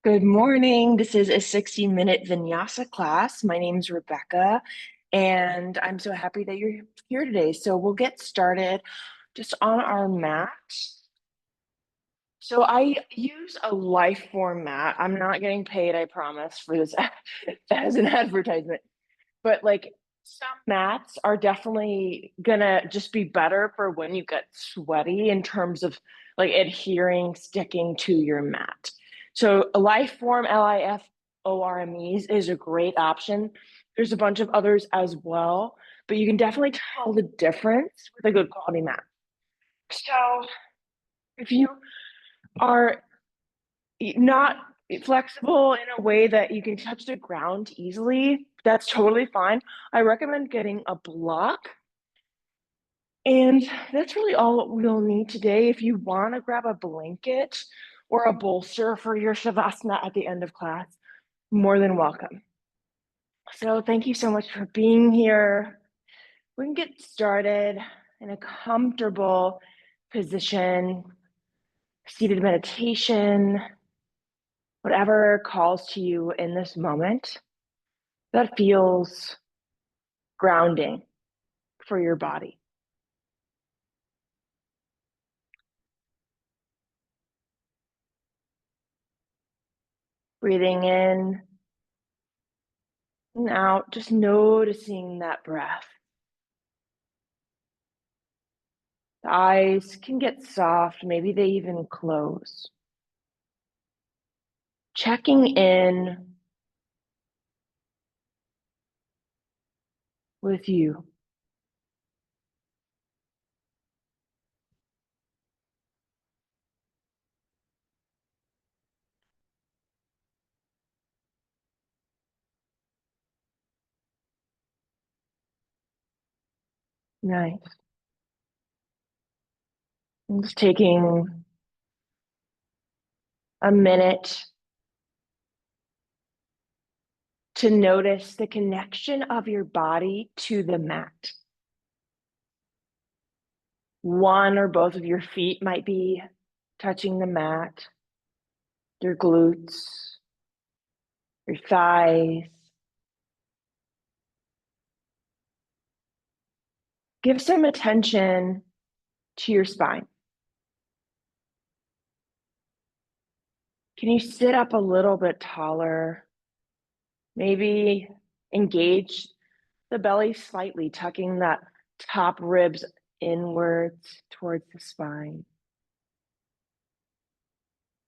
Good morning. This is a 60-minute Vinyasa class. My name's Rebekah, and I'm so happy that you're here today. So we'll get started just on our mat. So I use a life form mat. I'm not getting paid, I promise, for this as an advertisement. But like some mats are definitely gonna just be better for when you get sweaty in terms of like adhering, sticking to your mat. So a Lifeform, LIFORMEs is a great option. There's a bunch of others as well, but you can definitely tell the difference with a good quality mat. So if you are not flexible in a way that you can touch the ground easily, that's totally fine. I recommend getting a block. And that's really all we'll need today. If you want to grab a blanket or a bolster for your Savasana at the end of class, more than welcome. So thank you so much for being here. We can get started in a comfortable position, seated meditation, whatever calls to you in this moment that feels grounding for your body. Breathing in and out, just noticing that breath. The eyes can get soft, maybe they even close. Checking in with you. Nice. I'm just taking a minute to notice the connection of your body to the mat. One or both of your feet might be touching the mat, your glutes, your thighs. Give some attention to your spine. Can you sit up a little bit taller? Maybe engage the belly slightly, tucking that top ribs inwards towards the spine.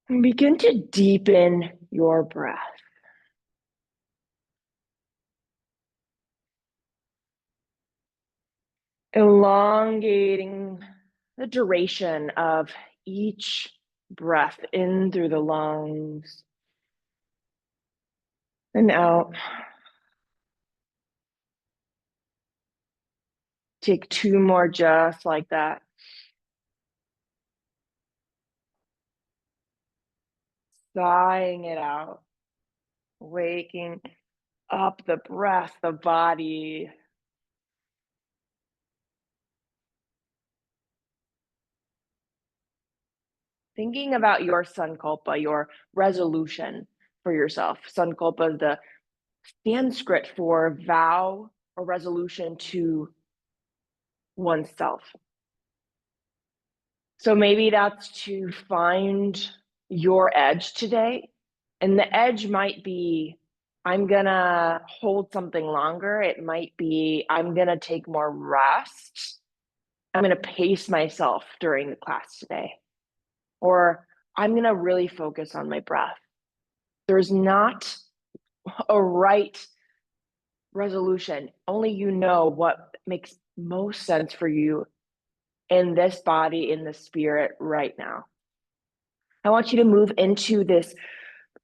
And begin to deepen your breath. Elongating the duration of each breath in through the lungs and out. Take two more just like that. Sighing it out, waking up the breath, the body. Thinking about your sankalpa, your resolution for yourself. Sankalpa is the Sanskrit for vow or resolution to oneself. So maybe that's to find your edge today. And the edge might be, I'm gonna hold something longer. It might be, I'm gonna take more rest. I'm gonna pace myself during the class today. Or I'm gonna really focus on my breath. There's not a right resolution. Only you know what makes most sense for you in this body, in the spirit right now. I want you to move into this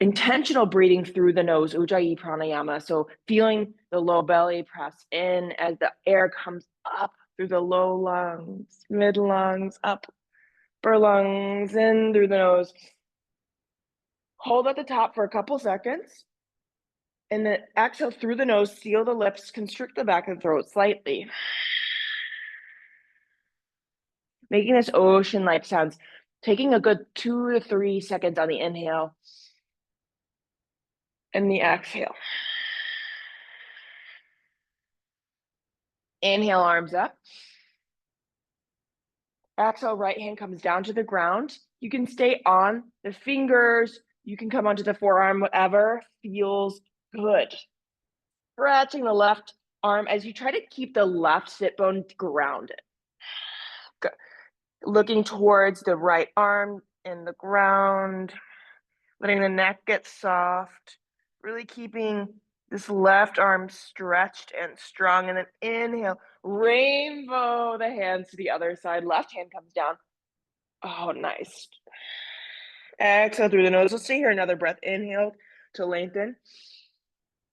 intentional breathing through the nose, Ujjayi pranayama. So feeling the low belly press in as the air comes up through the low lungs, mid lungs, upper lungs, in through the nose. Hold at the top for a couple seconds. And then exhale through the nose, seal the lips, constrict the back of the throat slightly. Making this ocean-like sounds, taking a good 2 to 3 seconds on the inhale. And the exhale. Inhale, arms up. Exhale, right hand comes down to the ground. You can stay on the fingers. You can come onto the forearm, whatever feels good. Stretching the left arm as you try to keep the left sit bone grounded. Good. Looking towards the right arm in the ground, letting the neck get soft, really keeping this left arm stretched and strong. And then inhale, rainbow the hands to the other side. Left hand comes down. Oh, nice. Exhale through the nose. Let's stay here another breath. Inhale to lengthen.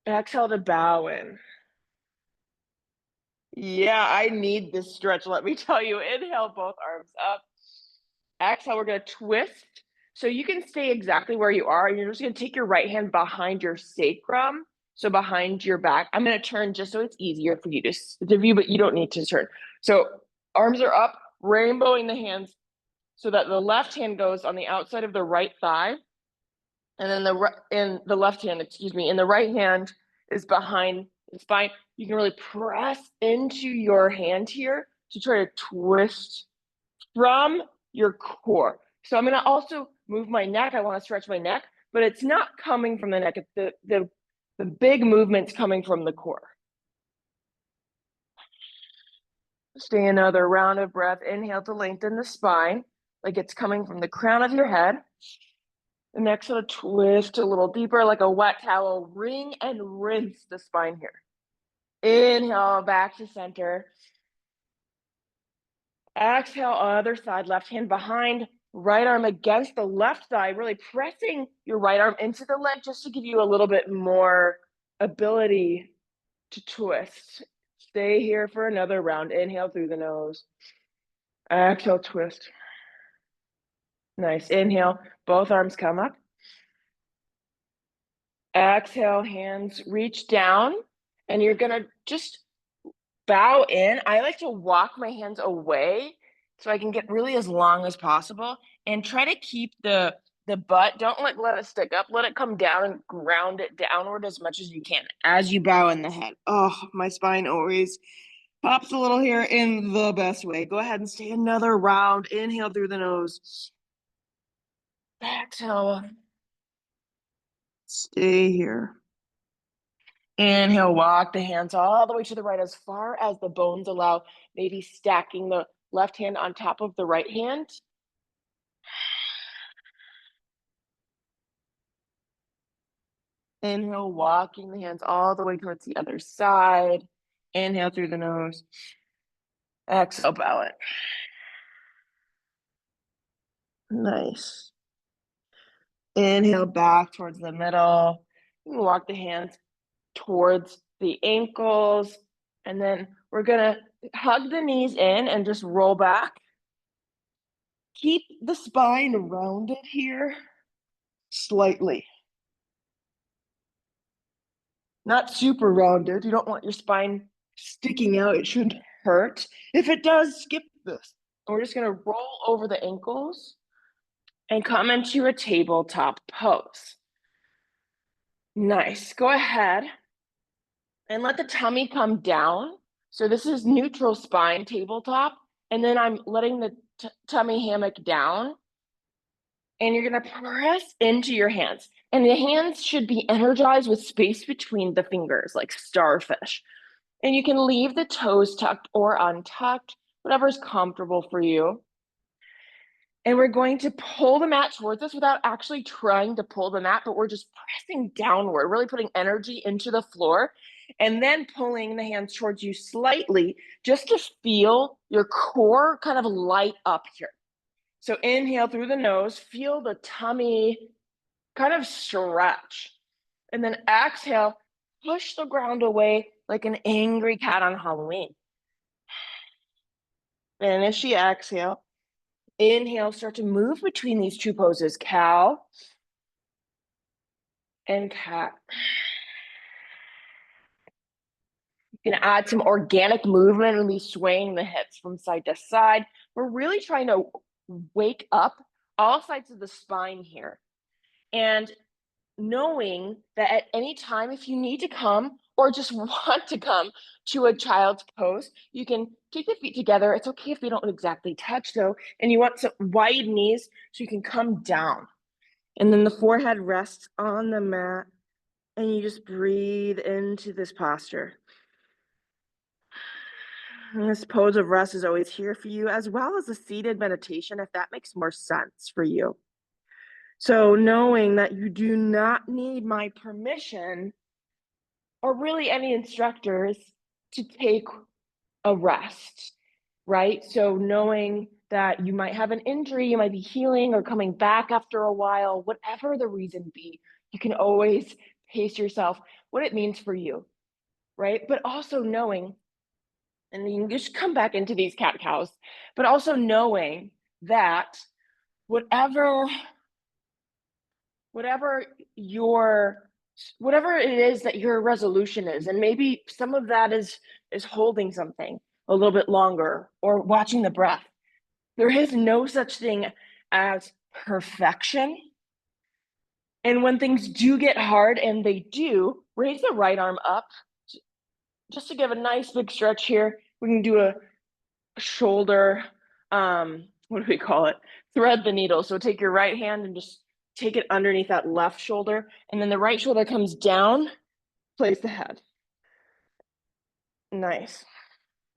Exhale to bow in. Yeah, I need this stretch, let me tell you. Inhale, both arms up. Exhale, we're going to twist. So you can stay exactly where you are. You're just going to take your right hand behind your sacrum, so behind your back. I'm going to turn just so it's easier for you to view, but you don't need to turn. So arms are up, rainbowing the hands so that the left hand goes on the outside of the right thigh. And then the left hand, and the right hand is behind the spine. You can really press into your hand here to try to twist from your core. So I'm going to also move my neck. I want to stretch my neck, but it's not coming from the neck. It's the big movement's coming from the core. Stay another round of breath. Inhale to lengthen the spine, like it's coming from the crown of your head. And exhale, twist a little deeper like a wet towel. Wring and rinse the spine here. Inhale, back to center. Exhale, other side, left hand behind, right arm against the left thigh, really pressing your right arm into the leg just to give you a little bit more ability to twist. Stay here for another round. Inhale through the nose. Exhale, twist. Nice. Inhale, both arms come up. Exhale, hands reach down, and you're gonna just bow in. I like to walk my hands away so I can get really as long as possible and try to keep the butt, don't let it stick up, let it come down and ground it downward as much as you can as you bow in the head. Oh, my spine always pops a little here in the best way. Go ahead and stay another round. Inhale through the nose. Exhale. Stay here. Inhale, walk the hands all the way to the right as far as the bones allow, maybe stacking the left hand on top of the right hand. Inhale, walking the hands all the way towards the other side. Inhale through the nose. Exhale, bow it. Nice. Inhale back towards the middle. You can walk the hands towards the ankles. And then we're going to hug the knees in and just roll back. Keep the spine rounded here slightly. Not super rounded. You don't want your spine sticking out. It shouldn't hurt. If it does, skip this. We're just going to roll over the ankles and come into a tabletop pose. Nice. Go ahead and let the tummy come down. So this is neutral spine tabletop. And then I'm letting the tummy hammock down. And you're going to press into your hands. And the hands should be energized with space between the fingers, like starfish. And you can leave the toes tucked or untucked, whatever's comfortable for you. And we're going to pull the mat towards us without actually trying to pull the mat, but we're just pressing downward, really putting energy into the floor, and then pulling the hands towards you slightly just to feel your core kind of light up here. So inhale through the nose, feel the tummy kind of stretch. And then exhale, push the ground away like an angry cat on Halloween. Finish the exhale. Inhale, start to move between these two poses, cow and cat. You can add some organic movement and be swaying the hips from side to side. We're really trying to wake up all sides of the spine here. And knowing that at any time, if you need to come or just want to come to a child's pose, you can take the feet together. It's okay if they don't exactly touch though, and you want some wide knees so you can come down. And then the forehead rests on the mat, and you just breathe into this posture. And this pose of rest is always here for you, as well as a seated meditation, if that makes more sense for you. So knowing that you do not need my permission or really any instructors to take a rest, right? So knowing that you might have an injury, you might be healing or coming back after a while, whatever the reason be, you can always pace yourself what it means for you, right? But also knowing, and you can just come back into these cat cows, but also knowing that whatever it is that your resolution is, and maybe some of that is holding something a little bit longer or watching the breath. There is no such thing as perfection. And when things do get hard, and they do, raise the right arm up just to give a nice big stretch here. We can do a shoulder, what do we call it? Thread the needle. So take your right hand and just take it underneath that left shoulder. And then the right shoulder comes down, place the head. Nice.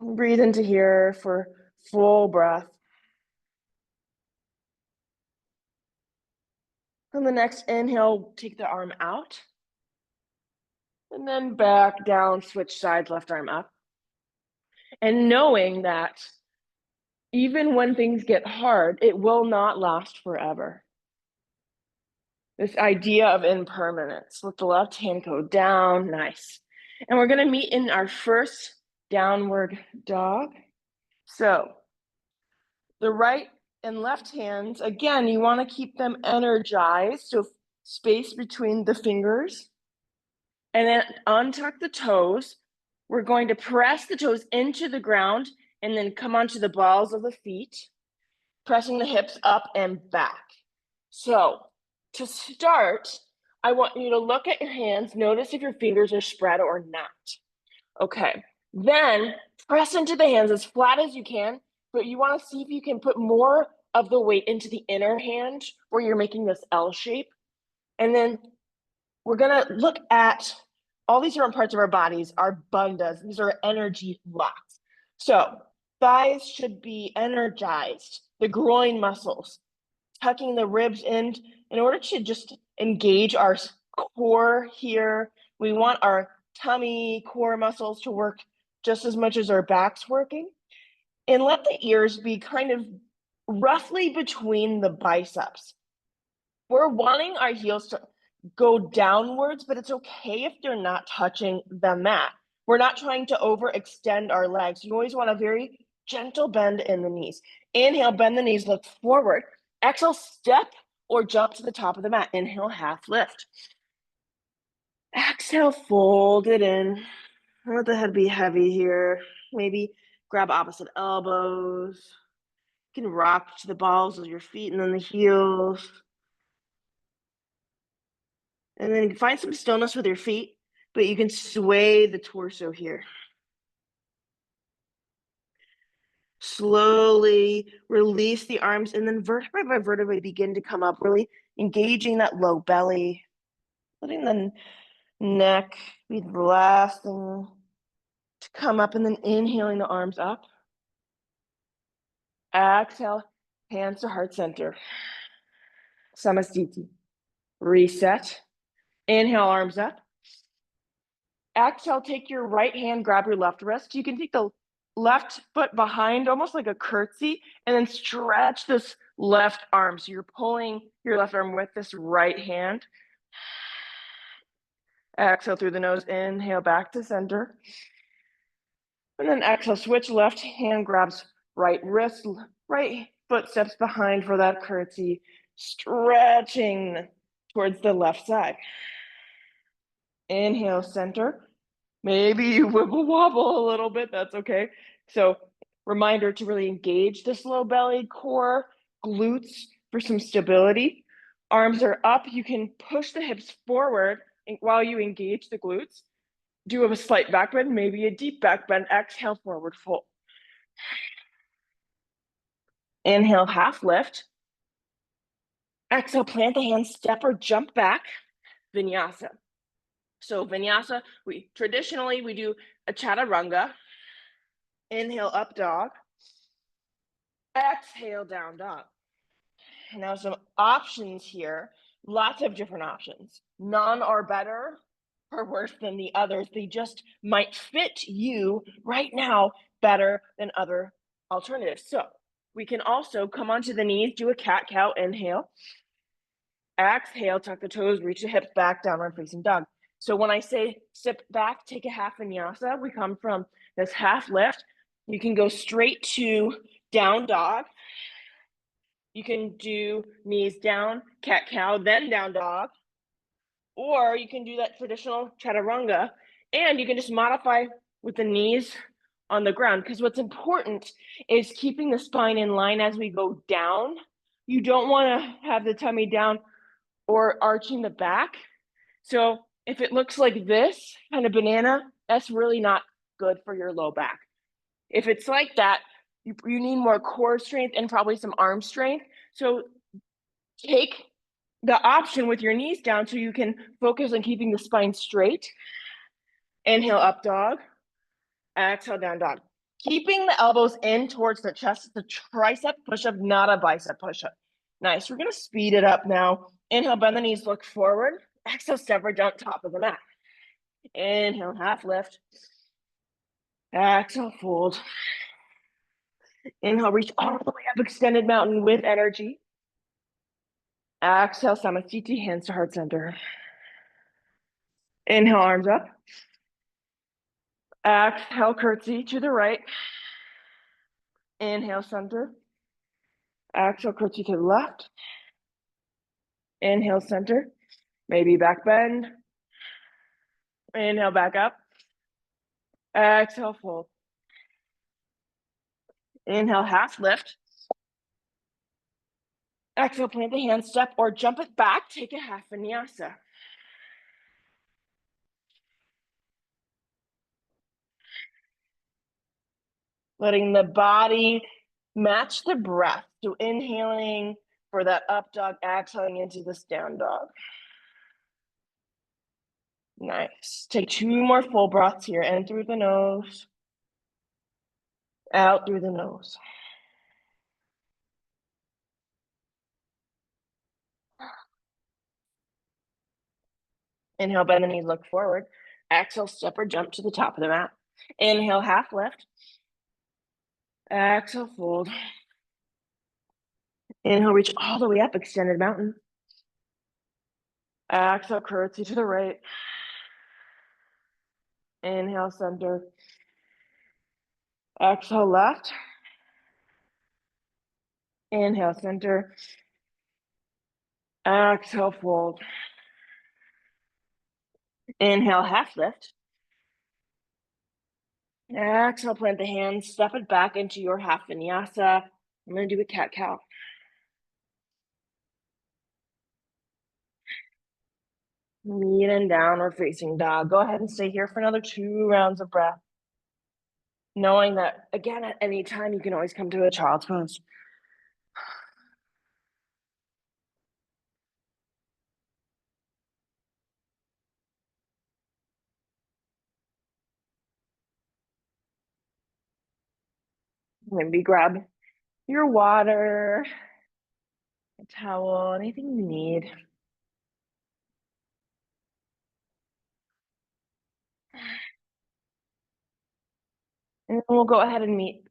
Breathe into here for full breath. On the next inhale, take the arm out. And then back down, switch sides, left arm up. And knowing that even when things get hard, it will not last forever. This idea of impermanence. Let the left hand go down, nice. And we're gonna meet in our first downward dog. So the right and left hands, again, you wanna keep them energized, so space between the fingers. And then untuck the toes. We're going to press the toes into the ground and then come onto the balls of the feet, pressing the hips up and back. So to start, I want you to look at your hands, notice if your fingers are spread or not. Okay, then press into the hands as flat as you can, but you want to see if you can put more of the weight into the inner hand where you're making this L shape. And then we're gonna look at all these different parts of our bodies, our bandhas. These are energy locks. So thighs should be energized, the groin muscles, tucking the ribs in order to just engage our core here. We want our tummy core muscles to work just as much as our back's working. And let the ears be kind of roughly between the biceps. We're wanting our heels to go downwards, but it's okay if they're not touching the mat. We're not trying to overextend our legs. You always want a very gentle bend in the knees. Inhale, bend the knees, look forward. Exhale, step or jump to the top of the mat. Inhale, half lift. Exhale, fold it in. Let the head be heavy here. Maybe grab opposite elbows. You can rock to the balls of your feet and then the heels. And then find some stillness with your feet, but you can sway the torso here. Slowly release the arms, and then vertebrae by vertebrae begin to come up, really engaging that low belly, letting the neck be the last thing to come up, and then inhaling the arms up. Exhale, hands to heart center. Samastiti. Reset. Inhale, arms up. Exhale, take your right hand, grab your left wrist. You can take the left foot behind, almost like a curtsy, and then stretch this left arm. So you're pulling your left arm with this right hand. Exhale through the nose, inhale back to center. And then exhale, switch, left hand grabs right wrist, right foot steps behind for that curtsy, stretching towards the left side. Inhale, center. Maybe you wibble wobble a little bit, that's okay. So reminder to really engage this low belly core, glutes for some stability. Arms are up. You can push the hips forward while you engage the glutes. Do a slight back bend, maybe a deep back bend. Exhale, forward fold. Inhale, half lift. Exhale, plant the hands, step or jump back. Vinyasa. So Vinyasa, traditionally we do a chaturanga. Inhale, up dog. Exhale, down dog. Now some options here, lots of different options. None are better or worse than the others. They just might fit you right now better than other alternatives. So we can also come onto the knees, do a cat-cow, inhale. Exhale, tuck the toes, reach the hips back, downward facing dog. So when I say step back, take a half vinyasa, we come from this half lift. You can go straight to down dog. You can do knees down, cat-cow, then down dog. Or you can do that traditional chaturanga, and you can just modify with the knees on the ground, because what's important is keeping the spine in line as we go down. You don't want to have the tummy down or arching the back. So if it looks like this, kind of banana, that's really not good for your low back. If it's like that, you need more core strength and probably some arm strength. So take the option with your knees down so you can focus on keeping the spine straight. Inhale, up dog. Exhale, down dog. Keeping the elbows in towards the chest. It's a tricep push-up, not a bicep push-up. Nice. We're going to speed it up now. Inhale, bend the knees, look forward. Exhale, step or jump top of the mat. Inhale, half lift. Exhale, fold. Inhale, reach all the way up, extended mountain with energy. Exhale, Samasthiti, hands to heart center. Inhale, arms up. Exhale, curtsy to the right. Inhale, center. Exhale, curtsy to the left. Inhale, center. Maybe back bend. Inhale, back up. Exhale, fold. Inhale, half lift. Exhale, plant the hand, step or jump it back. Take a half vinyasa. Letting the body match the breath. So inhaling for that up dog, exhaling into this down dog. Nice. Take 2 more full breaths here. In through the nose. Out through the nose. Inhale, bend the knees, look forward. Exhale, step or jump to the top of the mat. Inhale, half lift. Exhale, fold. Inhale, reach all the way up, extended mountain. Exhale, curtsy to the right. Inhale, center. Exhale, left. Inhale, center. Exhale, fold. Inhale, half lift. Exhale, plant the hands, step it back into your half vinyasa. I'm going to do a cat-cow. Meet and downward facing dog. Go ahead and stay here for another 2 rounds of breath. Knowing that, again, at any time, you can always come to a child's pose. Maybe grab your water, a towel, anything you need. And then we'll go ahead and meet.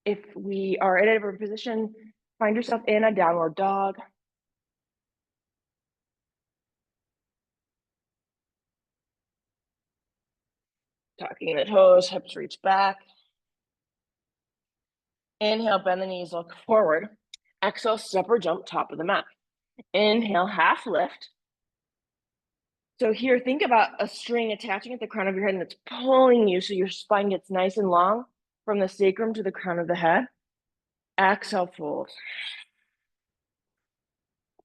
If we are in a position, find yourself in a downward dog. Tucking the toes, hips reach back. Inhale, bend the knees, look forward. Exhale, step or jump, top of the mat. Inhale, half lift. So here, think about a string attaching at the crown of your head and it's pulling you so your spine gets nice and long from the sacrum to the crown of the head. Exhale, fold.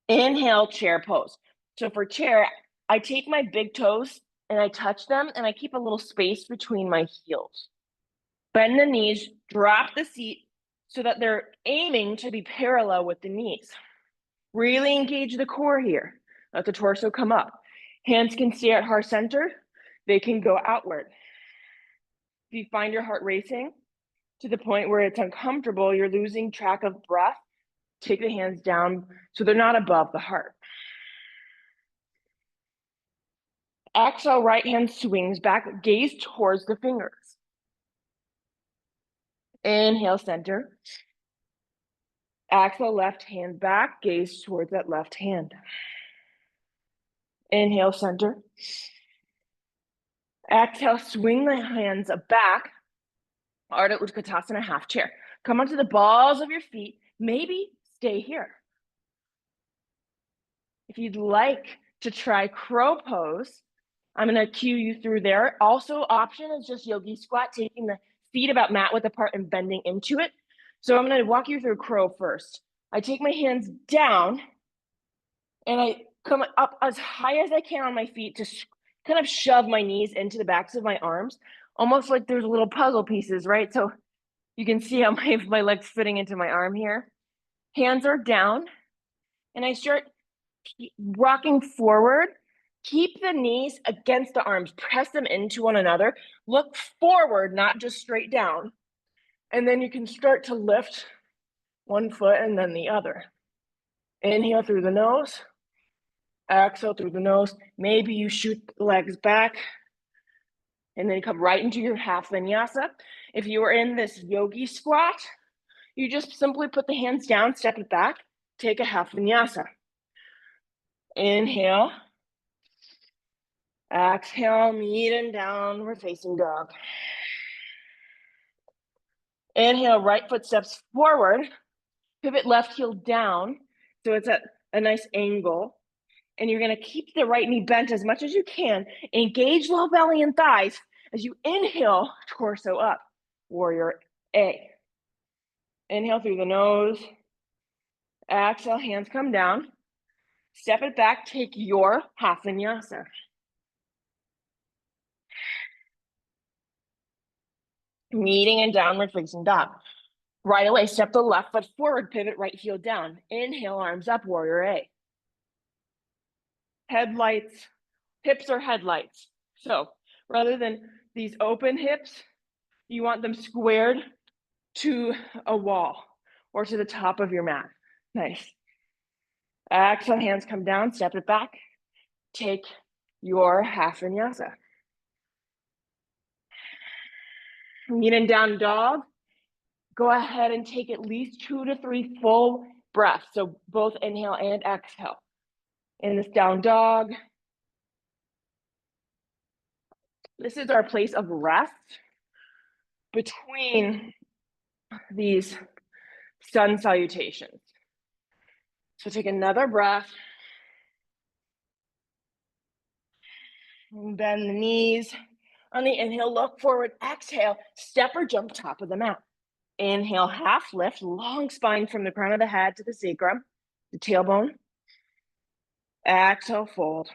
Inhale, chair pose. So for chair, I take my big toes and I touch them and I keep a little space between my heels. Bend the knees, drop the seat so that they're aiming to be parallel with the knees. Really engage the core here. Let the torso come up. Hands can stay at heart center. They can go outward. If you find your heart racing to the point where it's uncomfortable, you're losing track of breath, take the hands down so they're not above the heart. Exhale, right hand swings back, gaze towards the fingers. Inhale, center. Exhale, left hand back, gaze towards that left hand. Inhale, center. Exhale, swing the hands back. Ardha Utkatasana, half chair. Come onto the balls of your feet. Maybe stay here. If you'd like to try crow pose, I'm going to cue you through there. Also, option is just yogi squat, taking the feet about mat width apart and bending into it. So I'm going to walk you through crow first. I take my hands down and I come up as high as I can on my feet to kind of shove my knees into the backs of my arms, almost like there's little puzzle pieces, right? So you can see how my leg's fitting into my arm here. Hands are down and I start rocking forward. Keep the knees against the arms, press them into one another. Look forward, not just straight down. And then you can start to lift one foot and then the other. Inhale through the nose. Exhale through the nose. Maybe you shoot the legs back and then come right into your half vinyasa. If you are in this yogi squat, you just simply put the hands down, step it back, take a half vinyasa. Inhale. Exhale, meet and downward facing dog. Inhale, right foot steps forward. Pivot left heel down, so it's at a nice angle. And you're gonna keep the right knee bent as much as you can. Engage low belly and thighs as you inhale, torso up, warrior A. Inhale through the nose. Exhale, hands come down. Step it back, take your half vinyasa. Meeting and downward facing dog. Right away, step the left foot forward, pivot right heel down. Inhale, arms up, warrior A. Headlights, hips are headlights. So rather than these open hips, you want them squared to a wall or to the top of your mat. Nice. Exhale, hands come down, step it back. Take your half vinyasa. Meet in down dog. Go ahead and take at least 2 to 3 full breaths. So both inhale and exhale. In this down dog. This is our place of rest between these sun salutations. So take another breath. And bend the knees. On the inhale, look forward. Exhale, step or jump top of the mat. Inhale, half lift, long spine from the crown of the head to the sacrum, the tailbone. Exhale, fold.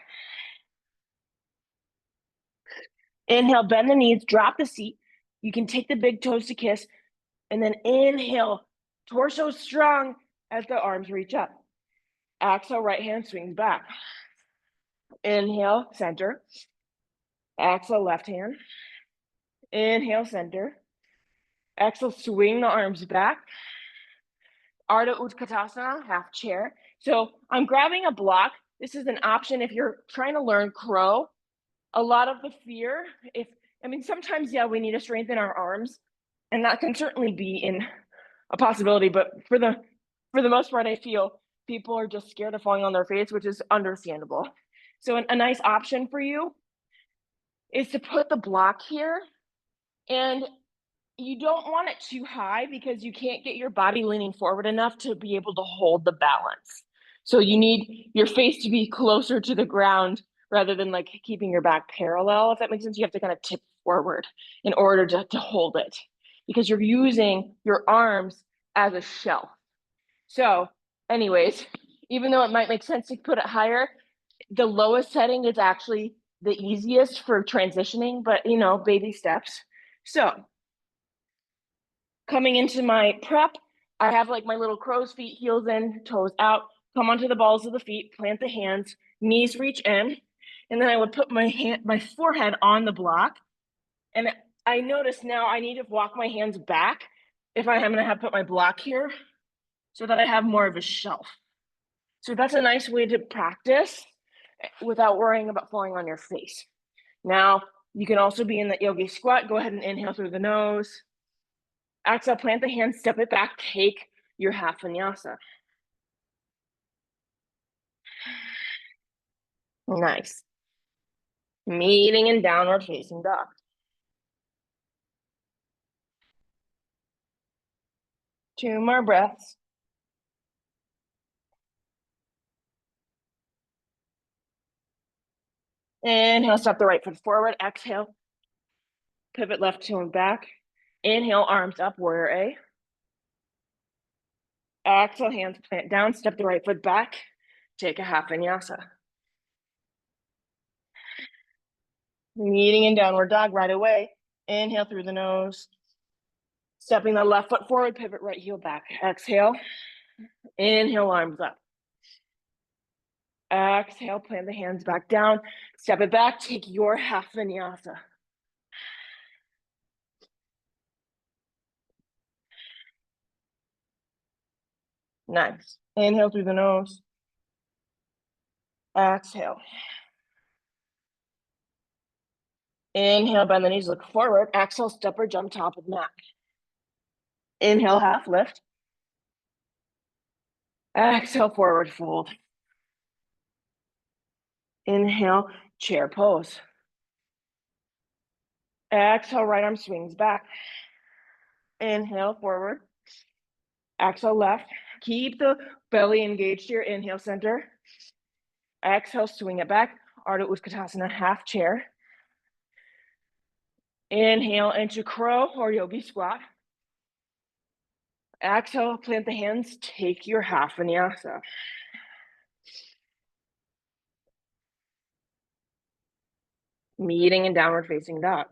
Inhale, bend the knees, drop the seat. You can take the big toes to kiss, and then inhale, torso strong as the arms reach up. Exhale, right hand swings back. Inhale, center. Exhale, left hand. Inhale, center. Exhale, swing the arms back. Ardha Utkatasana, half chair. So I'm grabbing a block. This is an option if you're trying to learn crow. A lot of the fear, sometimes, yeah, we need to strengthen our arms, and that can certainly be in a possibility, but for the most part, I feel people are just scared of falling on their face, which is understandable. So a nice option for you is to put the block here, and you don't want it too high because you can't get your body leaning forward enough to be able to hold the balance. So you need your face to be closer to the ground rather than like keeping your back parallel, if that makes sense. You have to kind of tip forward in order to hold it because you're using your arms as a shelf. So anyways, even though it might make sense to put it higher, the lowest setting is actually the easiest for transitioning, but you know, baby steps. So coming into my prep, I have like my little crow's feet, heels in, toes out, come onto the balls of the feet, plant the hands, knees reach in, and then I would put my forehead on the block. And I notice now I need to walk my hands back if I'm gonna have put my block here so that I have more of a shelf. So that's a nice way to practice without worrying about falling on your face. Now, you can also be in the yogi squat. Go ahead and inhale through the nose. Exhale, plant the hands, step it back, take your half vinyasa. Nice. Meeting in downward facing dog. Two more breaths. Inhale, step the right foot forward. Exhale, pivot left toe and back. Inhale, arms up, warrior A. Exhale, hands plant down, step the right foot back. Take a half vinyasa. Meeting in downward dog right away. Inhale through the nose. Stepping the left foot forward, pivot right heel back. Exhale. Inhale, arms up. Exhale, plant the hands back down. Step it back, take your half vinyasa. Nice. Inhale through the nose. Exhale. Inhale, bend the knees, look forward. Exhale, step or jump top of mat. Inhale, half lift. Exhale, forward fold. Inhale, chair pose. Exhale, right arm swings back. Inhale, forward. Exhale, left. Keep the belly engaged to your inhale center. Exhale, swing it back. Ardha Utkatasana, half chair. Inhale into crow or yogi squat. Exhale, plant the hands, take your half vinyasa. Meeting in downward facing dog.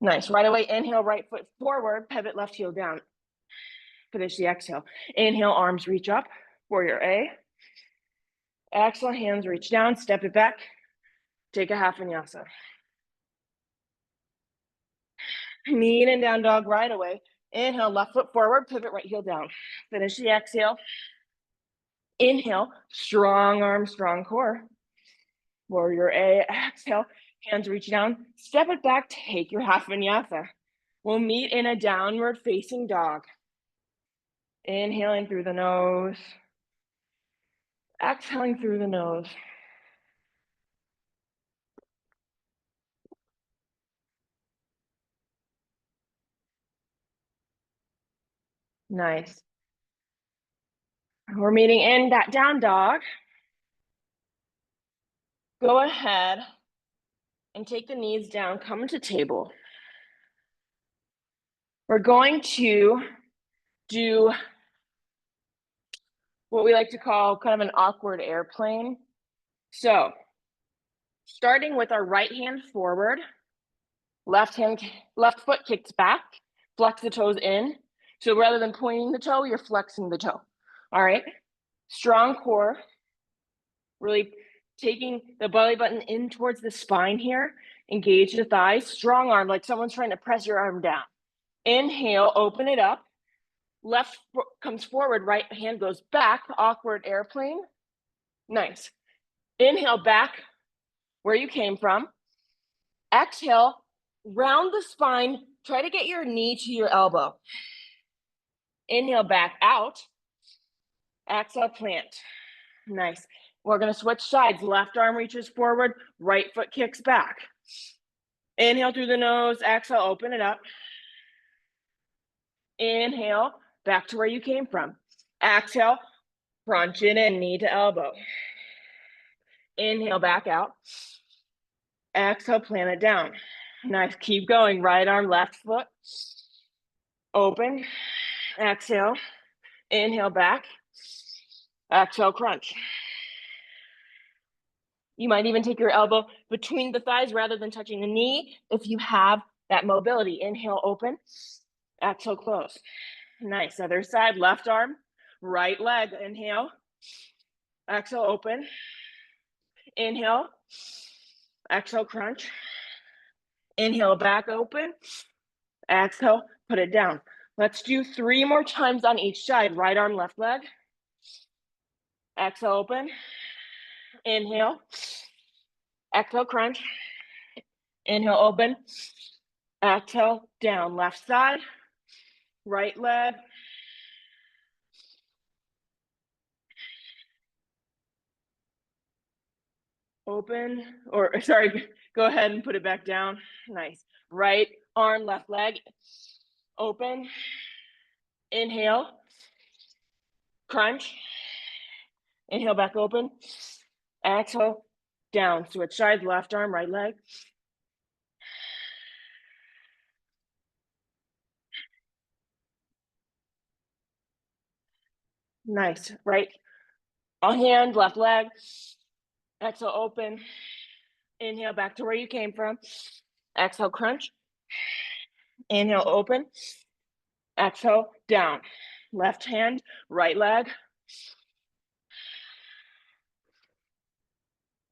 Nice. Right away, inhale, right foot forward, pivot left heel down. Finish the exhale. Inhale, arms reach up, warrior A. Exhale, hands reach down, step it back, take a half vinyasa. Knee in and down dog right away. Inhale, left foot forward, pivot right heel down. Finish the exhale. Inhale, strong arm, strong core. Warrior A, exhale, hands reach down, step it back, take your half vinyasa. We'll meet in a downward facing dog. Inhaling through the nose. Exhaling through the nose. Nice. We're meeting in that down dog. Go ahead and take the knees down, come into table. We're going to do what we like to call kind of an awkward airplane. So, starting with our right hand forward, left foot kicks back, flex the toes in. So rather than pointing the toe, you're flexing the toe. All right. Strong core, really taking the belly button in towards the spine here. Engage the thighs, strong arm, like someone's trying to press your arm down. Inhale, open it up. Left foot comes forward, right hand goes back, awkward airplane. Nice. Inhale back where you came from. Exhale, round the spine, try to get your knee to your elbow. Inhale back out. Exhale, plant. Nice. We're gonna switch sides. Left arm reaches forward, right foot kicks back. Inhale through the nose, exhale, open it up. Inhale, back to where you came from. Exhale, crunch it in, knee to elbow. Inhale, back out. Exhale, plant it down. Nice, keep going. Right arm, left foot. Open. Exhale. Inhale, back. Exhale, crunch. You might even take your elbow between the thighs rather than touching the knee if you have that mobility. Inhale, open. Exhale, close. Nice. Other side, left arm, right leg. Inhale. Exhale, open. Inhale. Exhale, crunch. Inhale, back open. Exhale, put it down. Let's do 3 more times on each side. Right arm, left leg. Exhale, open. Inhale. Exhale, crunch. Inhale, open. Exhale, down. Left side. Right leg. Open, or sorry, go ahead and put it back down. Nice. Right arm, left leg. Open. Inhale. Crunch. Inhale, back open. Exhale, down. Switch sides, left arm, right leg. Nice. Right hand, left leg. Exhale, open. Inhale, back to where you came from. Exhale, crunch. Inhale, open. Exhale, down. Left hand, right leg.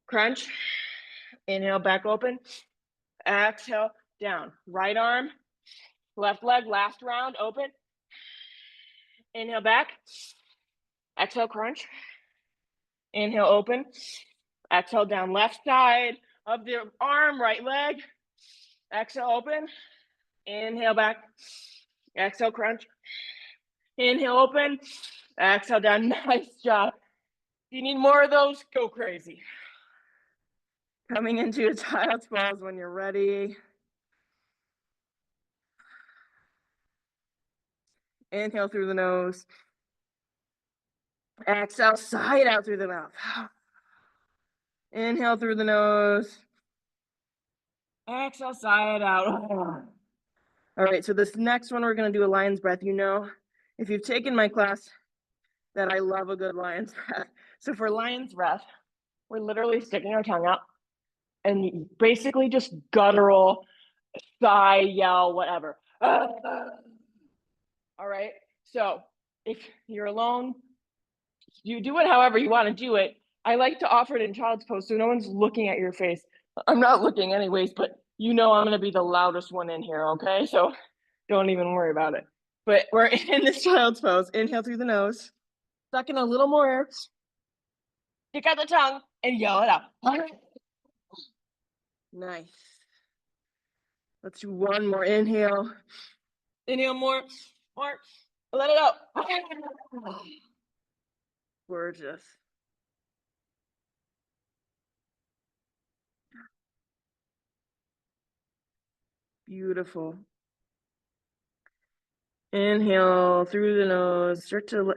Crunch. Inhale, back open. Exhale, down. Right arm, left leg, last round, open. Inhale, back. Exhale, crunch. Inhale, open. Exhale, down. Left side of the arm, right leg. Exhale, open. Inhale, back. Exhale, crunch. Inhale, open. Exhale, down. Nice job. If you need more of those, go crazy. Coming into a child's pose when you're ready. Inhale through the nose. Exhale, side out through the mouth. Inhale through the nose. Exhale, side out. All right, so this next one, we're going to do a lion's breath. You know, if you've taken my class, that I love a good lion's breath. So for lion's breath, we're literally sticking our tongue out and basically just guttural, sigh, yell, whatever. All right, so if you're alone, you do it however you want to do it. I like to offer it in child's pose so no one's looking at your face. I'm not looking anyways, but you know I'm going to be the loudest one in here, okay? So don't even worry about it. But we're in this child's pose. Inhale through the nose. Suck in a little more air. Stick out the tongue and yell it out. Nice. Let's do one more inhale. Inhale more. Let it out. Gorgeous. Beautiful. Inhale through the nose. Start to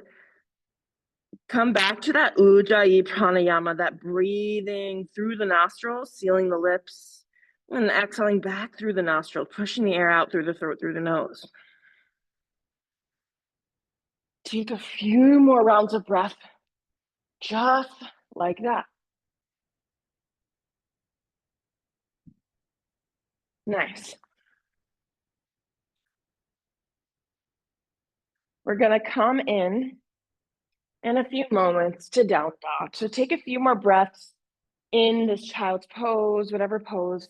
come back to that Ujjayi pranayama, that breathing through the nostrils, sealing the lips, and exhaling back through the nostrils, pushing the air out through the throat, through the nose. Take a few more rounds of breath, just like that. Nice. We're going to come in a few moments to down dog. So take a few more breaths in this child's pose, whatever pose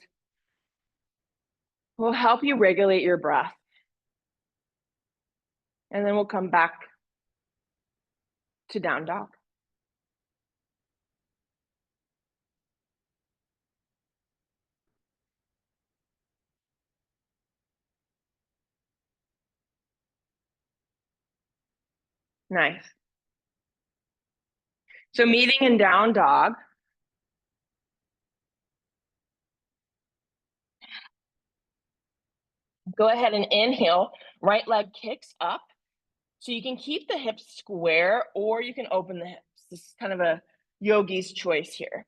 will help you regulate your breath. And then we'll come back to down dog. Nice. So meeting in down dog. Go ahead and inhale, right leg kicks up. So you can keep the hips square or you can open the hips. This is kind of a yogi's choice here.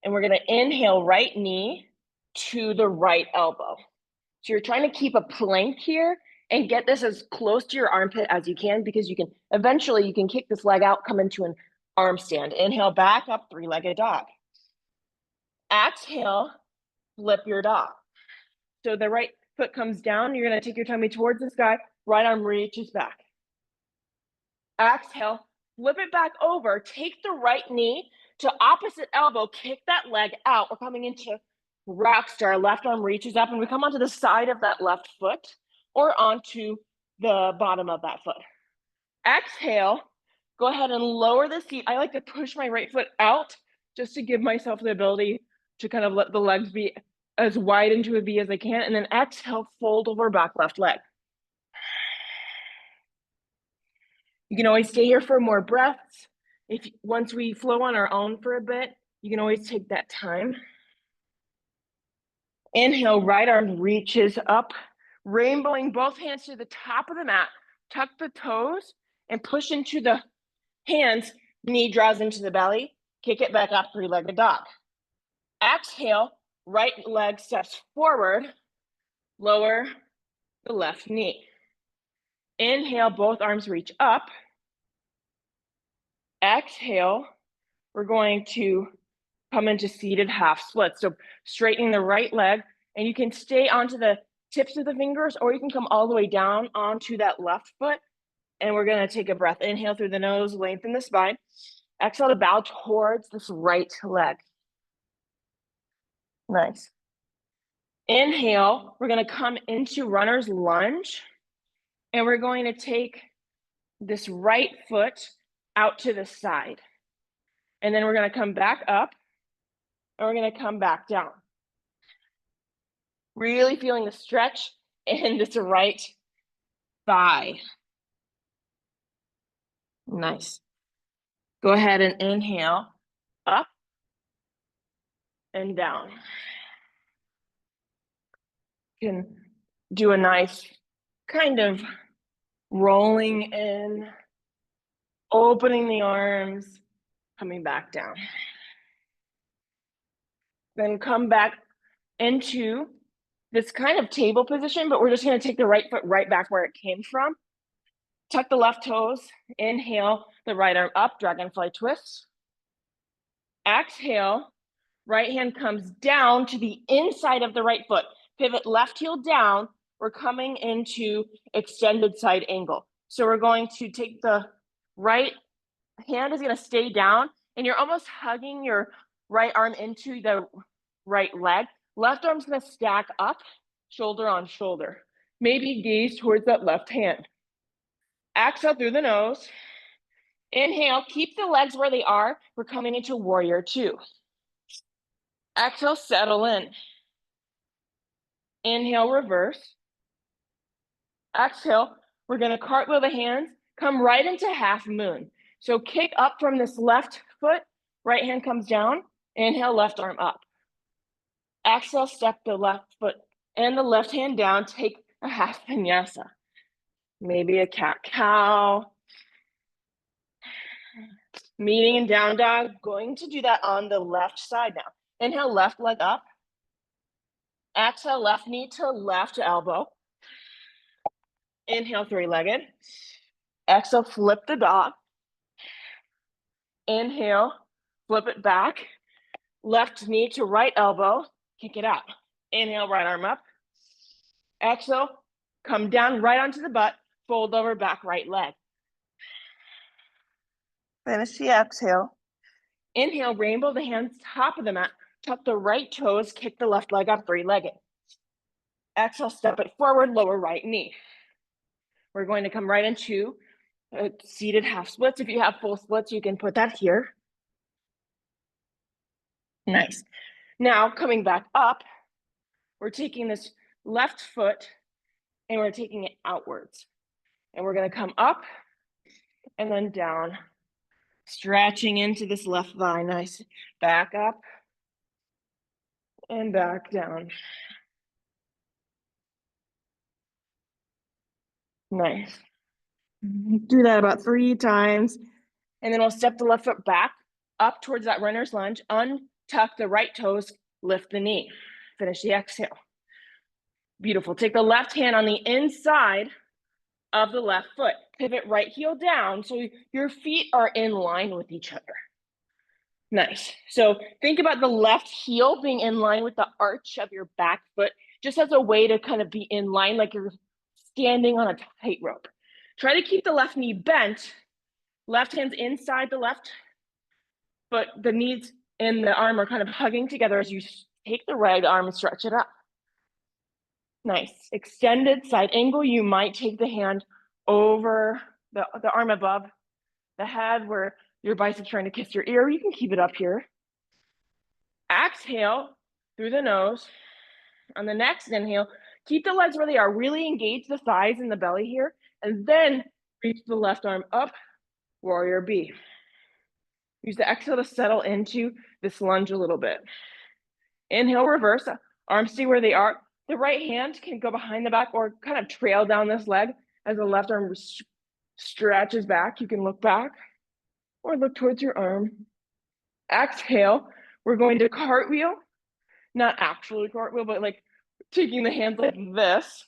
And we're going to inhale right knee to the right elbow. So you're trying to keep a plank here and get this as close to your armpit as you can, because you can eventually kick this leg out, come into an arm stand. Inhale, back up, three-legged dog. Exhale, flip your dog. So the right foot comes down, you're gonna take your tummy towards the sky, right arm reaches back. Exhale, flip it back over, take the right knee to opposite elbow, kick that leg out. We're coming into rock star, left arm reaches up, and we come onto the side of that left foot or onto the bottom of that foot. Exhale, go ahead and lower the seat. I like to push my right foot out just to give myself the ability to kind of let the legs be as wide into a V as I can. And then exhale, fold over back left leg. You can always stay here for more breaths. Once we flow on our own for a bit, you can always take that time. Inhale, right arm reaches up, rainbowing both hands to the top of the mat. Tuck the toes and push into the hands. Knee draws into the belly. Kick it back up, three-legged dog. Exhale, right leg steps forward. Lower the left knee. Inhale, both arms reach up. Exhale, we're going to come into seated half split. So straightening the right leg, and you can stay onto the tips of the fingers, or you can come all the way down onto that left foot. And we're gonna take a breath. Inhale through the nose, lengthen the spine. Exhale to bow towards this right leg. Nice. Inhale, we're gonna come into runner's lunge, and we're going to take this right foot out to the side. And then we're gonna come back up, and we're gonna come back down. Really feeling the stretch in this right thigh. Nice. Go ahead and inhale, up and down. You can do a nice kind of rolling in, opening the arms, coming back down. Then come back into this kind of table position, but we're just gonna take the right foot right back where it came from. Tuck the left toes, inhale, the right arm up, dragonfly twist. Exhale, right hand comes down to the inside of the right foot. Pivot left heel down, we're coming into extended side angle. So we're going to take the right hand is gonna stay down, and you're almost hugging your right arm into the right leg. Left arm's gonna stack up, shoulder on shoulder. Maybe gaze towards that left hand. Exhale through the nose. Inhale, keep the legs where they are. We're coming into warrior two. Exhale, settle in. Inhale, reverse. Exhale, we're gonna cartwheel the hands, come right into half moon. So kick up from this left foot, right hand comes down. Inhale, left arm up. Exhale, step the left foot and the left hand down, take a half vinyasa. Maybe a cat-cow. Meeting in down dog, going to do that on the left side now. Inhale, left leg up. Exhale, left knee to left elbow. Inhale, three-legged. Exhale, flip the dog. Inhale, flip it back. Left knee to right elbow, kick it out. Inhale, right arm up. Exhale, come down right onto the butt, fold over back right leg. Finish the exhale. Inhale, rainbow the hands top of the mat, tuck the right toes, kick the left leg up, three-legged. Exhale, step it forward, lower right knee. We're going to come right into seated half splits. If you have full splits, you can put that here. Nice. Now coming back up, we're taking this left foot and we're taking it outwards. And we're gonna come up and then down, stretching into this left thigh. Nice. Back up and back down. Nice. Do that about 3 times. And then we'll step the left foot back up towards that runner's lunge, untuck the right toes, lift the knee. Finish the exhale. Beautiful. Take the left hand on the inside of the left foot. Pivot right heel down so your feet are in line with each other. Nice. So think about the left heel being in line with the arch of your back foot, just as a way to kind of be in line like you're standing on a tightrope. Try to keep the left knee bent, left hand's inside the left foot, the knees and the arm are kind of hugging together as you take the right arm and stretch it up. Nice. Extended side angle. You might take the hand over the arm above the head where your biceps trying to kiss your ear. You can keep it up here. Exhale through the nose. On the next inhale, keep the legs where they are. Really engage the thighs and the belly here. And then reach the left arm up, warrior B. Use the exhale to settle into this lunge a little bit. Inhale, reverse. Arms stay where they are. The right hand can go behind the back or kind of trail down this leg as the left arm stretches back. You can look back or look towards your arm. Exhale, we're going to cartwheel. Not actually cartwheel, but like taking the hands like this.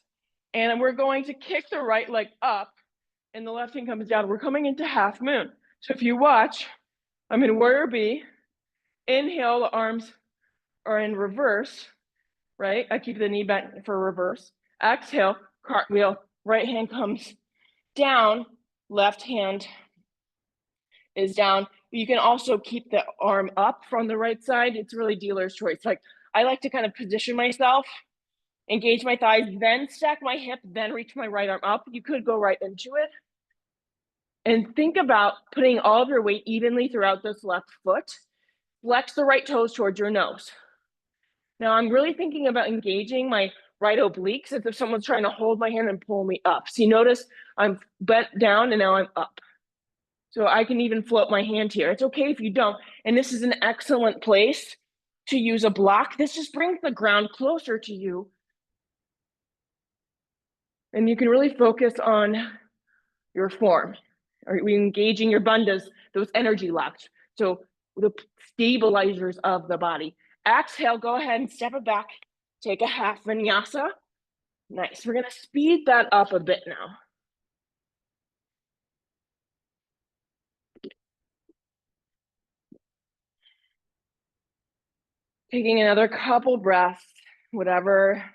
And we're going to kick the right leg up and the left hand comes down. We're coming into half moon. So if you watch, I'm in warrior B. Inhale, the arms are in reverse, right? I keep the knee bent for reverse. Exhale, cartwheel, right hand comes down, left hand is down. You can also keep the arm up from the right side. It's really dealer's choice. Like I like to kind of position myself, engage my thighs, then stack my hip, then reach my right arm up. You could go right into it. And think about putting all of your weight evenly throughout this left foot. Flex the right toes towards your nose. Now I'm really thinking about engaging my right obliques as if someone's trying to hold my hand and pull me up. So you notice I'm bent down and now I'm up. So I can even float my hand here. It's okay if you don't. And this is an excellent place to use a block. This just brings the ground closer to you. And you can really focus on your form. Are we engaging your bandhas, those energy locks? So the stabilizers of the body. Exhale, go ahead and step it back. Take a half vinyasa. Nice. We're going to speed that up a bit now. Taking another couple breaths, whatever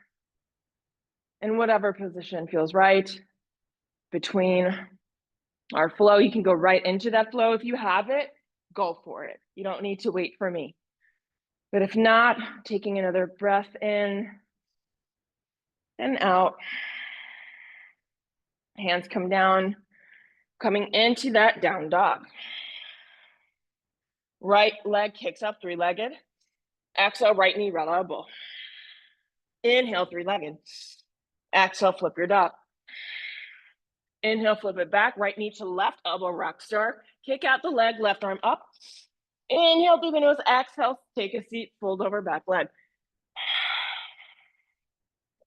position feels right between our flow. You can go right into that flow. If you have it, go for it. You don't need to wait for me. But if not, taking another breath in and out. Hands come down, coming into that down dog. Right leg kicks up, three-legged. Exhale, right knee, right elbow. Inhale, three-legged. Exhale, flip your dog. Inhale, flip it back, right knee to left, elbow rock star. Kick out the leg, left arm up. Inhale through the nose, exhale, take a seat, fold over back leg.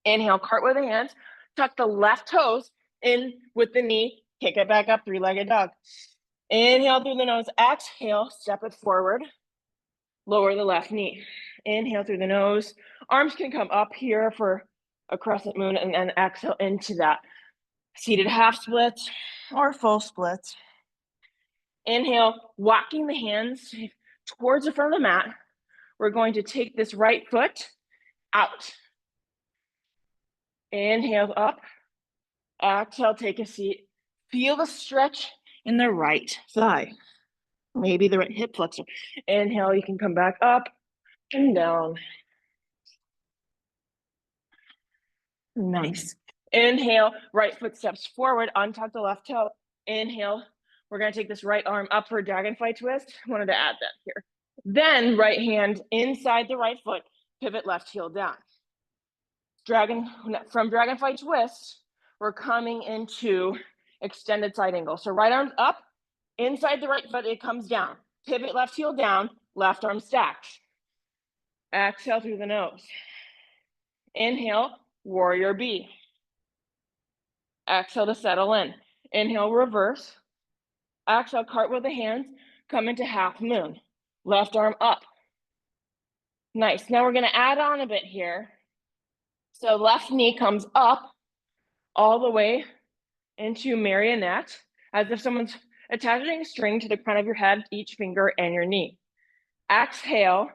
Inhale, cart with the hands, tuck the left toes in with the knee, kick it back up, three-legged dog. Inhale through the nose, exhale, step it forward, lower the left knee. Inhale through the nose, arms can come up here for a crescent moon and then exhale into that seated half split or full split. Inhale, walking the hands towards the front of the mat. We're going to take this right foot out. Inhale up. Exhale, take a seat. Feel the stretch in the right thigh. Maybe the right hip flexor. Inhale, you can come back up and down. Nice. Inhale, right foot steps forward, untuck the left toe. Inhale, we're gonna take this right arm up for a dragonfly twist. Wanted to add that here. Then right hand inside the right foot, pivot left heel down. From dragonfly twist, we're coming into extended side angle. So right arm up, inside the right foot, it comes down. Pivot left heel down, left arm stacks. Exhale through the nose. Inhale, warrior B. Exhale to settle in. Inhale, reverse. Exhale, cartwheel the hands, come into half moon. Left arm up. Nice. Now we're going to add on a bit here. So left knee comes up all the way into marionette, as if someone's attaching a string to the crown of your head, each finger, and your knee. Exhale,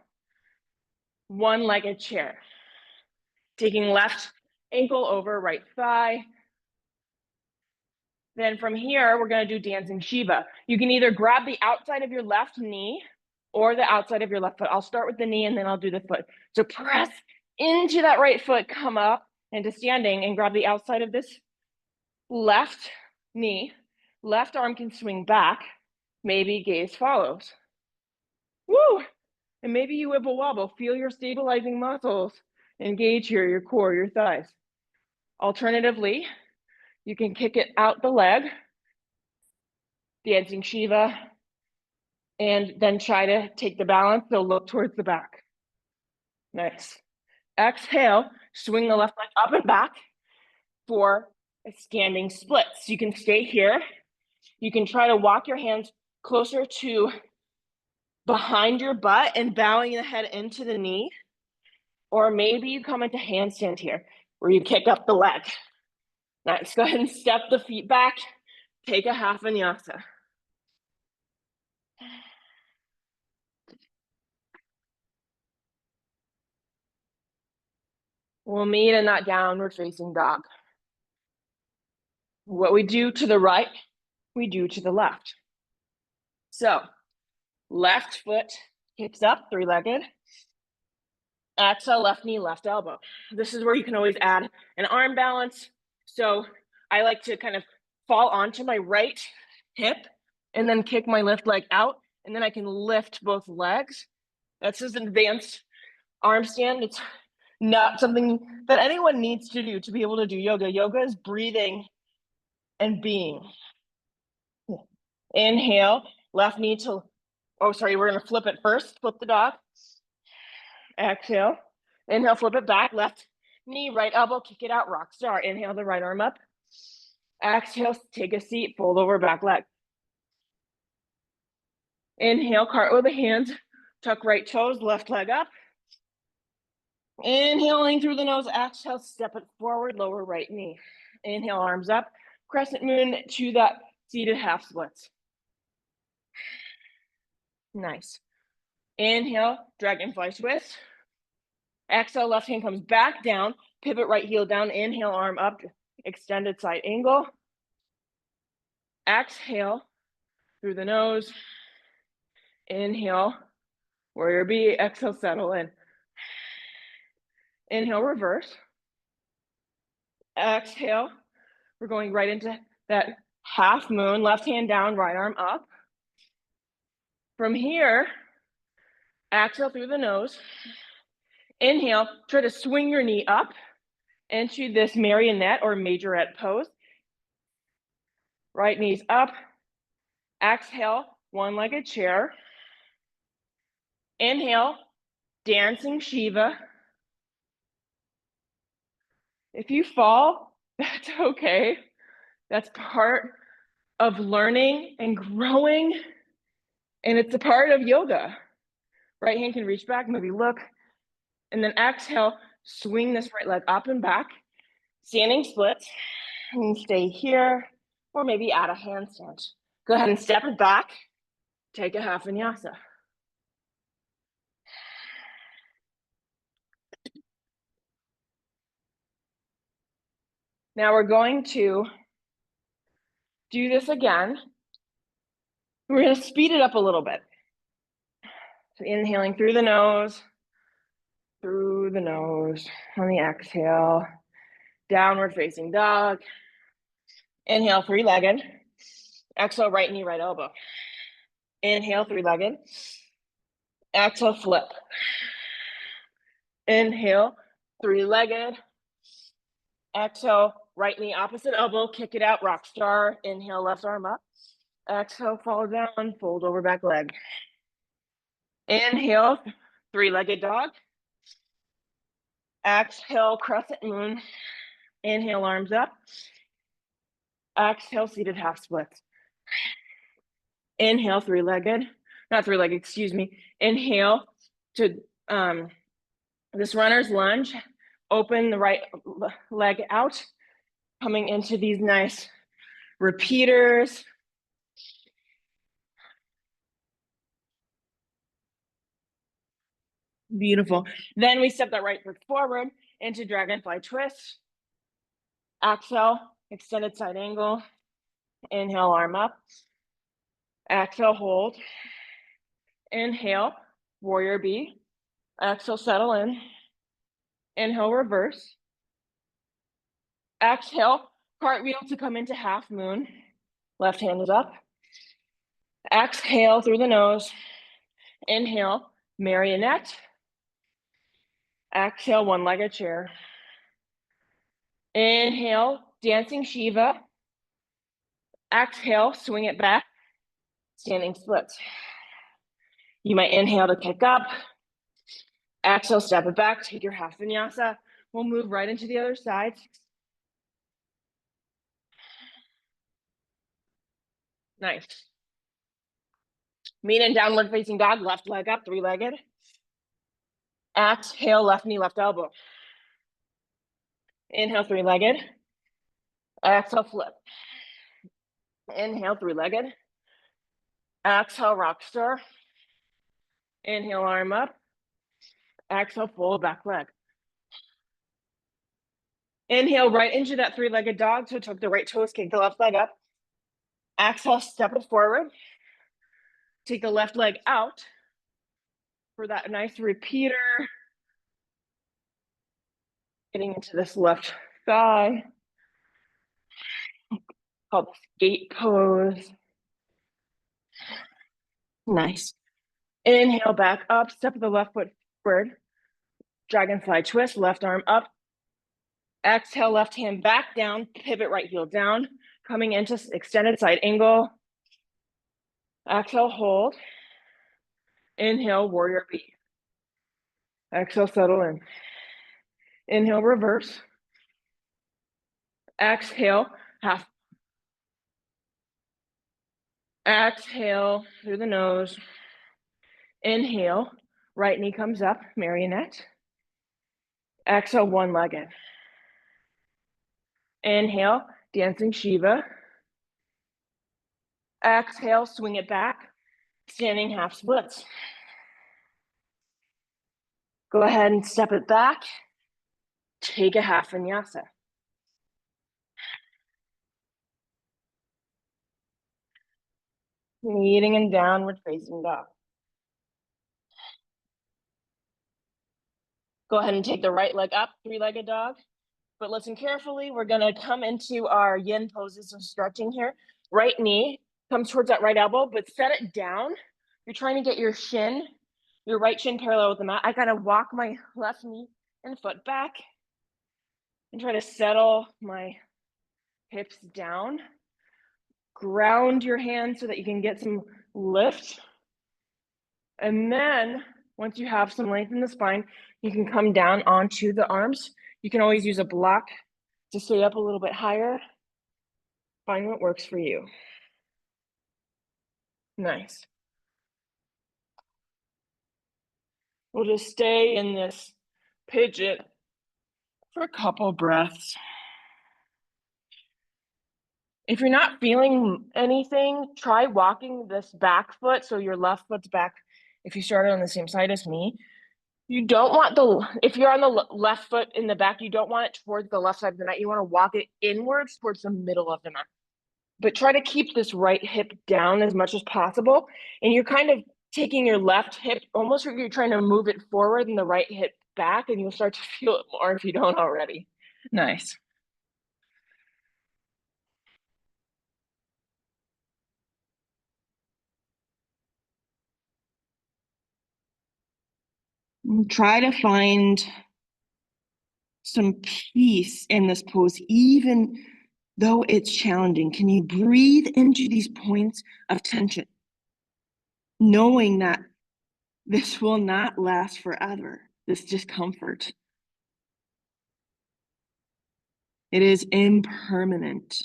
one-legged chair. Taking left ankle over right thigh. Then from here, we're going to do dancing Shiva. You can either grab the outside of your left knee or the outside of your left foot. I'll start with the knee and then I'll do the foot. So press into that right foot, come up into standing and grab the outside of this left knee. Left arm can swing back. Maybe gaze follows. Woo! And maybe you wibble wobble. Feel your stabilizing muscles engage here, your core, your thighs. Alternatively, you can kick it out the leg, dancing Shiva, and then try to take the balance, so look towards the back. Nice. Exhale, swing the left leg up and back for a standing split. So you can stay here. You can try to walk your hands closer to behind your butt and bowing the head into the knee. Or maybe you come into handstand here, where you kick up the leg. Nice, go ahead and step the feet back. Take a half vinyasa. We'll meet in that downward facing dog. What we do to the right, we do to the left. So, left foot kicks up, three-legged. Exhale, left knee, left elbow. This is where you can always add an arm balance. So I like to kind of fall onto my right hip and then kick my left leg out, and then I can lift both legs. That's just an advanced arm stand. It's not something that anyone needs to do to be able to do yoga. Yoga is breathing and being. Inhale, left knee to, oh, sorry, we're gonna flip it first. Flip the dog. Exhale, inhale, flip it back, left knee, right elbow, kick it out, rock star. Inhale, the right arm up. Exhale, take a seat, fold over back leg. Inhale, cartwheel the hands, tuck right toes, left leg up. Inhaling through the nose, exhale, step it forward, lower right knee. Inhale, arms up, crescent moon to that seated half splits. Nice. Inhale, dragonfly twist. Exhale, left hand comes back down, pivot right heel down, inhale, arm up, extended side angle. Exhale through the nose. Inhale, warrior B, exhale, settle in. Inhale, reverse. Exhale, we're going right into that half moon, left hand down, right arm up. From here, exhale through the nose. Inhale, try to swing your knee up into this marionette or majorette pose. Right knee's up. Exhale, one-legged chair. Inhale, dancing Shiva. If you fall, that's okay. That's part of learning and growing, and it's a part of yoga. Right hand can reach back, maybe look, and then exhale, swing this right leg up and back, standing splits, and stay here, or maybe add a handstand. Go ahead and step it back, take a half vinyasa. Now we're going to do this again. We're going to speed it up a little bit. So inhaling through the nose on the exhale, downward facing dog. Inhale, three-legged. Exhale, right knee, right elbow. Inhale, three-legged. Exhale, flip. Inhale, three-legged. Exhale, right knee, opposite elbow, kick it out, rock star. Inhale, left arm up. Exhale, fall down, fold over back leg. Inhale, three-legged dog. Exhale, crescent moon. Inhale, arms up. Exhale, seated half splits. Inhale, excuse me. Inhale to this runner's lunge. Open the right leg out, coming into these nice repeaters. Beautiful. Then we step that right foot forward into dragonfly twist. Exhale, extended side angle. Inhale, arm up. Exhale, hold. Inhale, warrior B. Exhale, settle in. Inhale, reverse. Exhale, cartwheel to come into half moon. Left hand is up. Exhale through the nose. Inhale, marionette. Exhale, one-legged chair. Inhale, dancing Shiva. Exhale, swing it back, standing splits. You might inhale to kick up. Exhale, step it back, take your half vinyasa. We'll move right into the other side. Nice. Meet in downward facing dog, left leg up, three-legged. Exhale, left knee, left elbow. Inhale, three-legged. Exhale, flip. Inhale, three-legged. Exhale, rock star. Inhale, arm up. Exhale, full back leg. Inhale right into that three-legged dog. So tuck the right toes, kick the left leg up. Exhale, step it forward. Take the left leg out for that nice repeater. Getting into this left thigh. Called skate pose. Nice. Inhale, back up, step the left foot forward. Dragonfly twist, left arm up. Exhale, left hand back down, pivot right heel down. Coming into extended side angle. Exhale, hold. Inhale, warrior B. Exhale, settle in. Inhale, reverse. Exhale, half. Exhale through the nose. Inhale, right knee comes up, marionette. Exhale, one-legged. Inhale, dancing Shiva. Exhale, swing it back, standing half splits. Go ahead and step it back. Take a half vinyasa. Meeting in downward facing dog. Go ahead and take the right leg up, three-legged dog. But listen carefully, we're gonna come into our yin poses of stretching here. Right knee comes towards that right elbow, but set it down. You're trying to get your right shin parallel with the mat. I gotta walk my left knee and foot back and try to settle my hips down. Ground your hands so that you can get some lift. And then once you have some length in the spine, you can come down onto the arms. You can always use a block to stay up a little bit higher. Find what works for you. Nice. We'll just stay in this pidget for a couple breaths. If you're not feeling anything, try walking this back foot so your left foot's back. If you started on the same side as me, you don't want if you're on the left foot in the back, you don't want it towards the left side of the mat. You want to walk it inwards towards the middle of the mat. But try to keep this right hip down as much as possible. And you're kind of taking your left hip, almost like you're trying to move it forward and the right hip back, and you'll start to feel it more if you don't already. Nice. Try to find some peace in this pose, even though it's challenging. Can you breathe into these points of tension, knowing that this will not last forever, this discomfort? It is impermanent.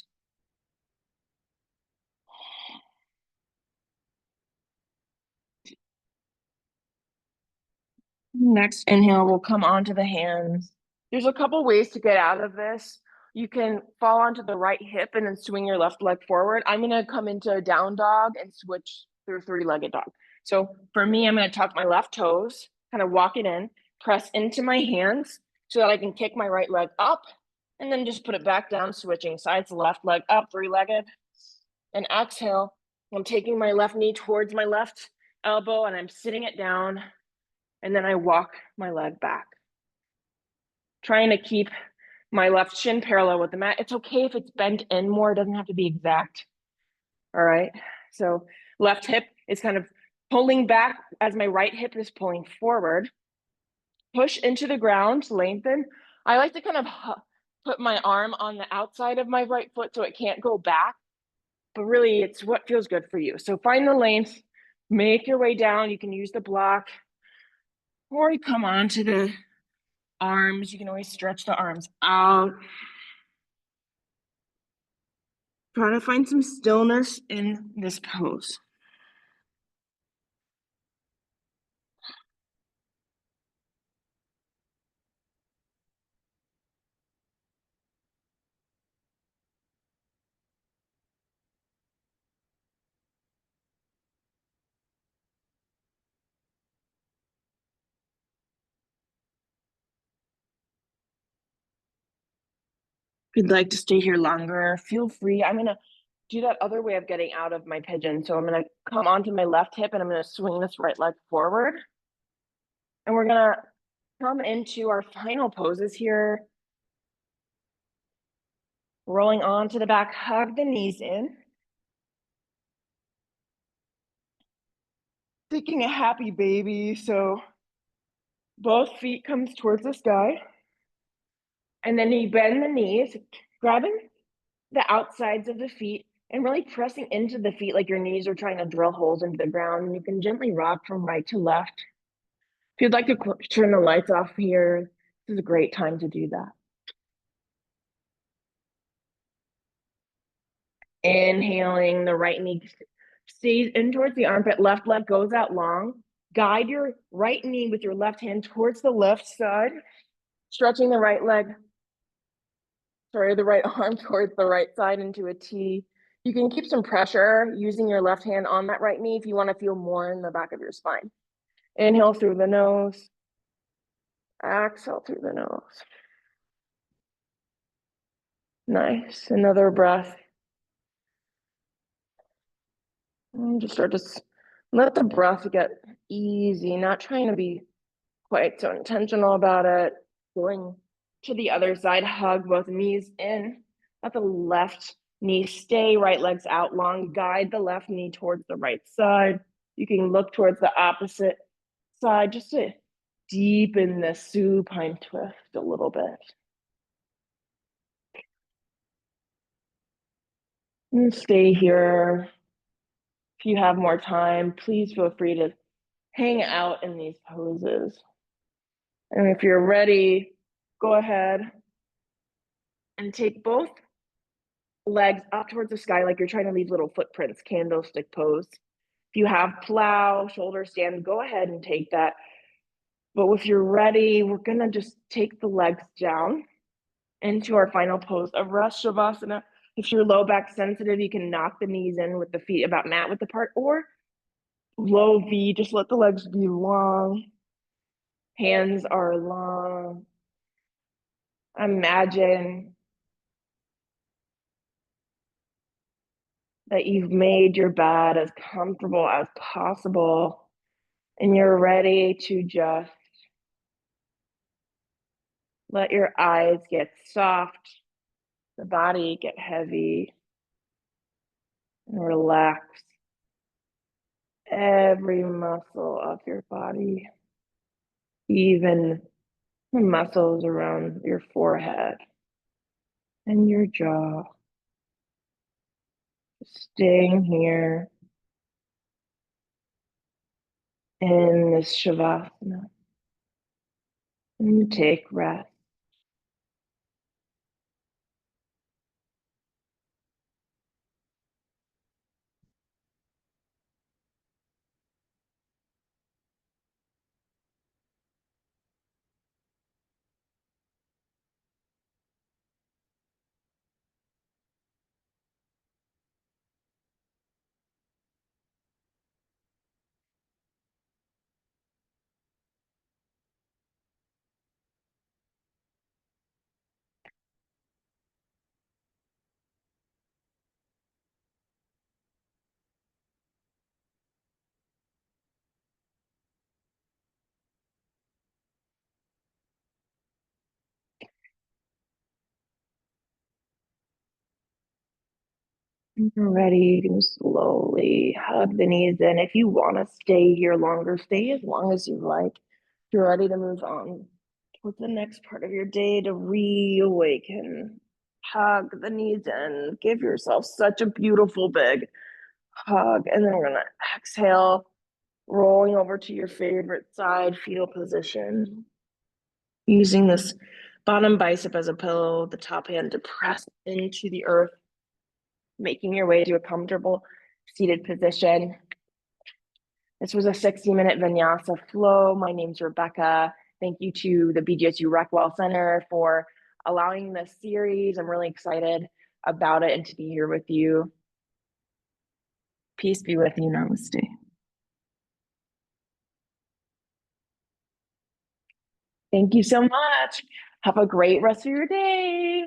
Next inhale, we'll come onto the hands. There's a couple ways to get out of this. you can fall onto the right hip and then swing your left leg forward. I'm gonna come into a down dog and switch through three-legged dog. So for me, I'm gonna tuck my left toes, kind of walk it in, press into my hands so that I can kick my right leg up and then just put it back down, switching sides, left leg up, three-legged, and exhale. I'm taking my left knee towards my left elbow and I'm sitting it down, and then I walk my leg back. Trying to keep my left shin parallel with the mat. It's okay if it's bent in more, it doesn't have to be exact. All right, so left hip is kind of pulling back as my right hip is pulling forward. Push into the ground, lengthen. I like to kind of put my arm on the outside of my right foot so it can't go back, but really it's what feels good for you. So find the length, make your way down. You can use the block, or you come onto the arms. You can always stretch the arms out. Try to find some stillness in this pose. If you'd like to stay here longer, feel free. I'm gonna do that other way of getting out of my pigeon. So I'm gonna come onto my left hip and I'm gonna swing this right leg forward. And we're gonna come into our final poses here. Rolling onto the back, hug the knees in. Taking a happy baby, so both feet comes towards the sky. And then you bend the knees, grabbing the outsides of the feet and really pressing into the feet like your knees are trying to drill holes into the ground. And you can gently rock from right to left. If you'd like to turn the lights off here, this is a great time to do that. Inhaling, the right knee stays in towards the armpit, left leg goes out long. Guide your right knee with your left hand towards the left side, stretching the right leg, the right arm towards the right side into a T. You can keep some pressure using your left hand on that right knee if you want to feel more in the back of your spine. Inhale through the nose. Exhale through the nose. Nice. Another breath. And just start to let the breath get easy, not trying to be quite so intentional about it. Going to the other side, hug both knees in. Let the left knee stay, right leg's out long. Guide the left knee towards the right side. You can look towards the opposite side just to deepen the supine twist a little bit. And stay here. If you have more time, please feel free to hang out in these poses. And if you're ready, go ahead and take both legs up towards the sky like you're trying to leave little footprints, candlestick pose. If you have plow, shoulder stand, go ahead and take that. But if you're ready, we're gonna just take the legs down into our final pose of rest, Savasana. If you're low back sensitive, you can knock the knees in with the feet about mat width apart, or low V, just let the legs be long. Hands are long. Imagine that you've made your bed as comfortable as possible and you're ready to just let your eyes get soft, the body get heavy, and relax every muscle of your body, even the muscles around your forehead and your jaw. Staying here in this Shavasana. And you take rest. You're ready, you can slowly hug the knees in. If you want to stay here longer, stay as long as you like. If you're ready to move on towards the next part of your day to reawaken, hug the knees in. Give yourself such a beautiful big hug. And then we're going to exhale, rolling over to your favorite side fetal position. Using this bottom bicep as a pillow, the top hand to press into the earth, making your way to a comfortable seated position. This was a 60-minute Vinyasa flow. My name's Rebekah. Thank you to the BGSU Recwell Center for allowing this series. I'm really excited about it and to be here with you. Peace be with you. Namaste. Thank you so much. Have a great rest of your day.